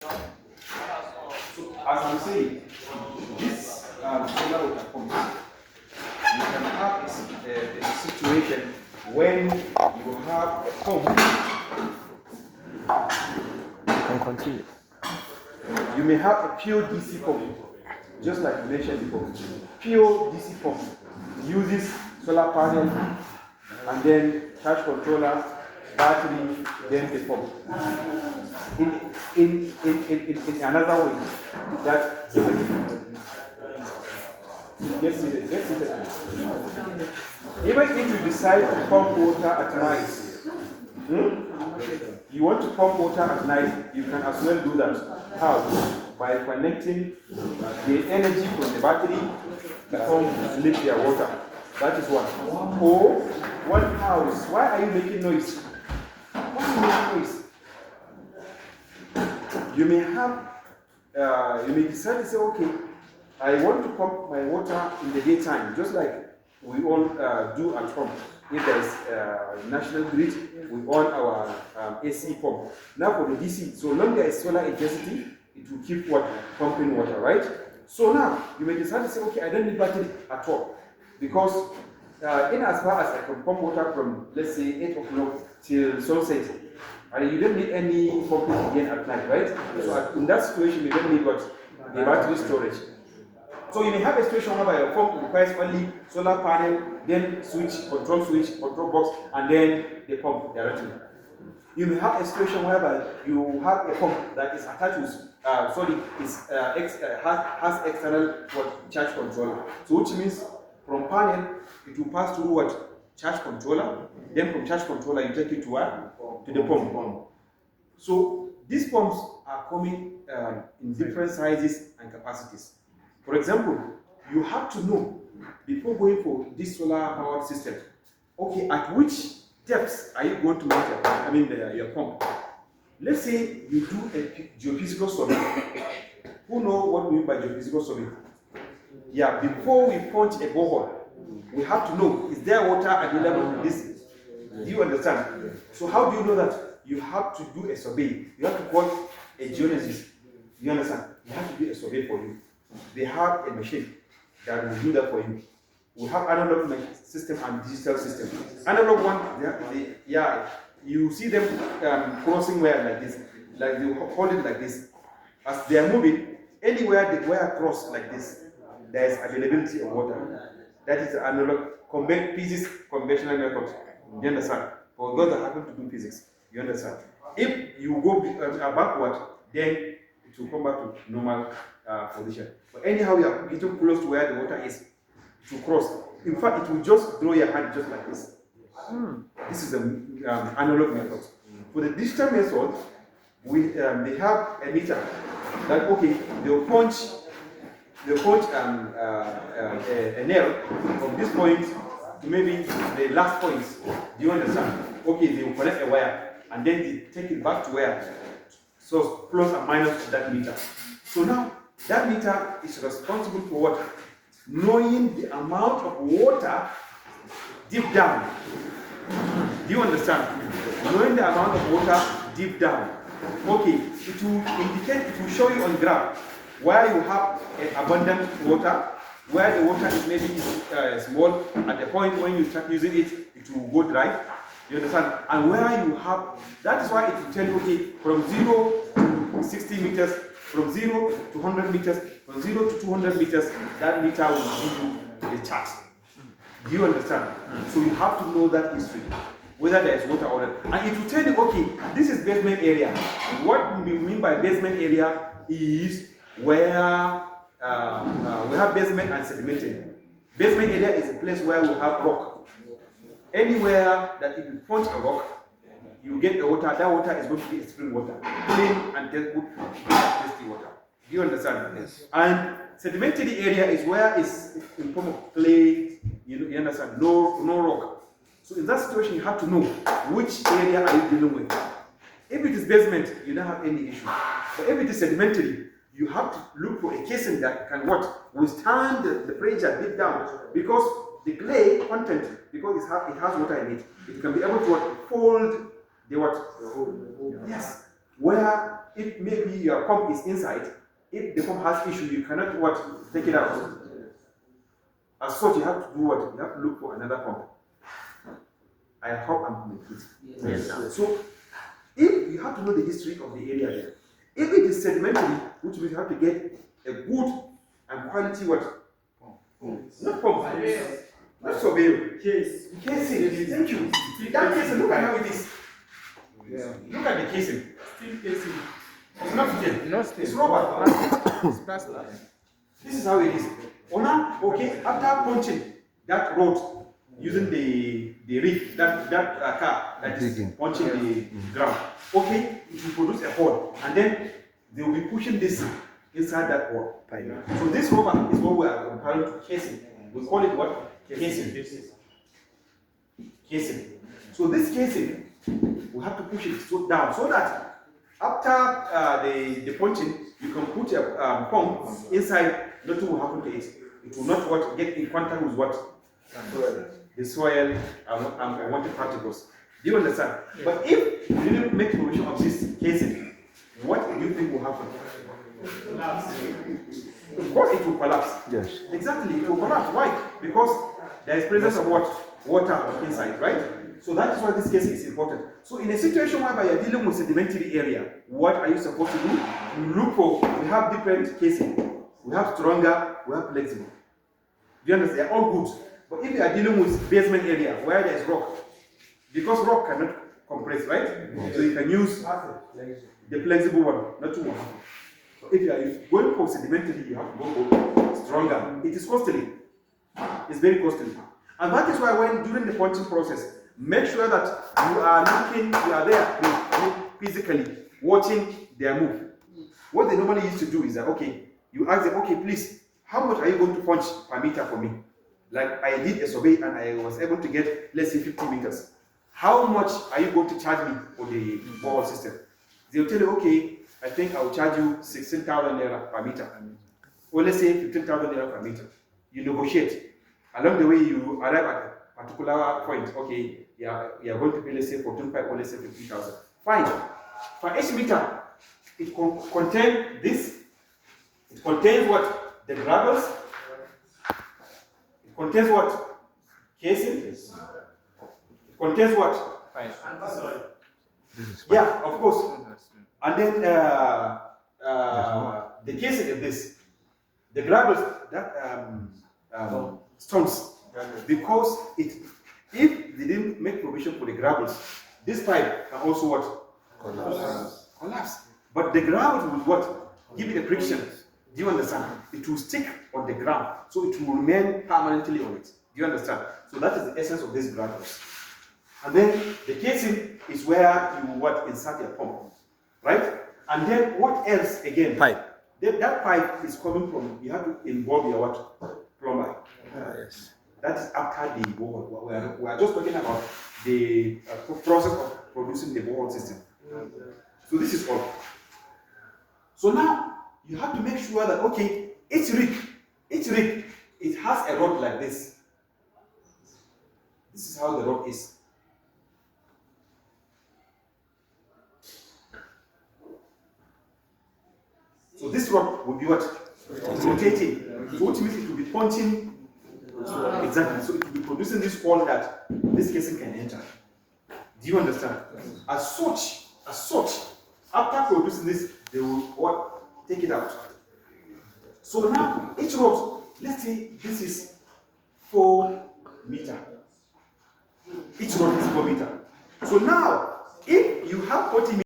So, as I'm saying, this solar water pump, you can have a situation when you have a pump. You can continue. You may have a pure DC pump, just like you mentioned before. Pure DC pump uses solar panel and then charge controller, battery, then the pump. In another way, that get seated. Even if you decide to pump water at night, you want to pump water at night, you can as well do that. How? By connecting the energy from the battery, the pump to lift their water. That is one. Or one house. Why are you making noise? Why are you making noise? You may have, you may decide to say, okay, I want to pump my water in the daytime, just like we all do at home. If there is national grid, we own our AC pump. Now for the DC, so long there is solar electricity, it will keep pumping water, right? So now you may decide to say, okay, I don't need battery at all, because in as far as I can pump water from, let's say, 8 o'clock till sunset, and you don't need any pumping again at night, right? So in that situation, you don't need what? The battery storage. So you may have a situation whereby your pump requires only solar panel, then control box, and then the pump directly. You may have a situation whereby you have a pump that is attached with, has external charge controller. So which means from panel it will pass through charge controller. Then from charge controller you take it to the pump. So these pumps are coming in different sizes and capacities. For example, you have to know before going for this solar powered system, okay, at which depths are you going to mount your pump? Let's say you do a geophysical survey. Who know what we mean by geophysical survey? Yeah, before we punch a borehole, we have to know, is there water available in this? Do you understand? So how do you know that? You have to do a survey. You have to call a geologist. You understand? You have to do a survey for you. They have a machine that will do that for you. We have analog system and digital system. Analog one, you see them crossing wire like this, like they hold it like this. As they are moving, anywhere the wire cross like this, there is availability of water. That is the analog physics conventional method. You understand? For those that happen to do physics, you understand? If you go backward, then it will come back to normal position. But anyhow, you are getting close to where the water is, it will cross. In fact, it will just draw your hand just like this. This is an analog method. For the digital method, they have a meter that, okay, they'll punch a nail from this point to maybe the last point. Do you understand? Okay, they will connect a wire and then they take it back to where? So plus and minus to that meter. So now that meter is responsible for what? Knowing the amount of water deep down. Do you understand? Knowing the amount of water deep down. Okay, it will indicate, it will show you on graph where you have abundant water, where the water is maybe small, at the point when you start using it, it will go dry. You understand? And where you have, that is why it will tell you, okay, from 0 to 60 meters, from 0 to 100 meters, from 0 to 200 meters, that meter will give you the chart. Do you understand? So you have to know that history, whether there is water or not. And it will tell you, okay, this is basement area. What we mean by basement area is where we have basement and sedimentary. Basement area is a place where we have rock. Anywhere that if you punch a rock, you get the water, that water is going to be a spring water. Clean and good, tasty water. Do you understand? Yes. And sedimentary area is where it's in form of clay, you understand? No rock. So in that situation, you have to know which area are you dealing with. If it is basement, you don't have any issue. But if it is sedimentary, you have to look for a casing that can withstand the pressure deep down, because the clay content, because it has water in it, it can be able to fold the what? Yes. Where if maybe your pump is inside, if the pump has issue, you cannot take it out. As such, you have to do what? You have to look for another pump. I hope I'm communicating. Yes. So, if you have to know the history of the area there, if it is sedimentary, which means you have to get a good and quality what? Not pump. Not surveyor. Casing. Thank you. That casing, look at how it is. Yeah. Look at the casing. Steel casing. It's not steel. No steel. It's rubber. It's plastic. This is how it is. Okay, after punching that road using the rig, that car that is punching the ground, okay, it will produce a hole, and then they will be pushing this inside that hole. So this rubber is what we are comparing to casing. We call it what? Casing. Casing. So this casing, we have to push it down so that after the punching, you can put a pump inside. Nothing will happen to it. It will not get in contact with what? The soil and water particles. Do you understand? Yeah. But if you didn't make provision of this casing, what do you think will happen? Of course it will collapse. Yes. Exactly, it will collapse. Why? Because there is presence of what? Water inside, right? So that is why this casing is important. So in a situation whereby you are dealing with sedimentary area, what are you supposed to do? You look for, we have different casing. We have stronger, we have flexible. Do you understand? They are all good. But if you are dealing with basement area where there is rock, because rock cannot compress, right? Yes. So you can use the flexible one, not too much. So if you are going for sedimentary, you have to go for stronger. It is costly. It's very costly. And that is why when during the punching process, make sure that you are there physically watching their move. What they normally used to do is that, okay, you ask them, okay, please, how much are you going to punch per meter for me? Like I did a survey and I was able to get, let's say, 50 meters. How much are you going to charge me for the borehole system? They'll tell you, okay, I think I'll charge you 16,000 naira per meter. Or let's say 15,000 naira per meter. You negotiate. Along the way, you arrive at a particular point. Okay, you are going to pay, let's say, 14,500 or let's say 50,000. Fine. For each meter, it contains this. It contains what? The gravels. It contains what? Casing. It contains what? Yeah, of course. And then the casing is this. The gravels, that stones. Because if they didn't make provision for the gravels, this pipe can also what? Collapse. But the ground will what? Give it a friction. Do you understand? It will stick on the ground, so it will remain permanently on it. Do you understand? So that is the essence of these gravels. And then the casing is where you insert your pump, right? And then what else again? Pipe. That pipe is coming from. You have to involve your plumber. Yes. That is after the borehole. We are just talking about the process of producing the borehole system. So this is all. So now you have to make sure that, okay, each rig, it has a rod like this. This is how the rod is. So this rod will be what? Rotating. So which means it will be punching. Exactly. So it will be producing this hole that this casing can enter. Do you understand? As such, after producing this, they will take it out. So now each rod, let's say this is 4 meters. Each rod is 4 meters. So now, if you have 40 meters,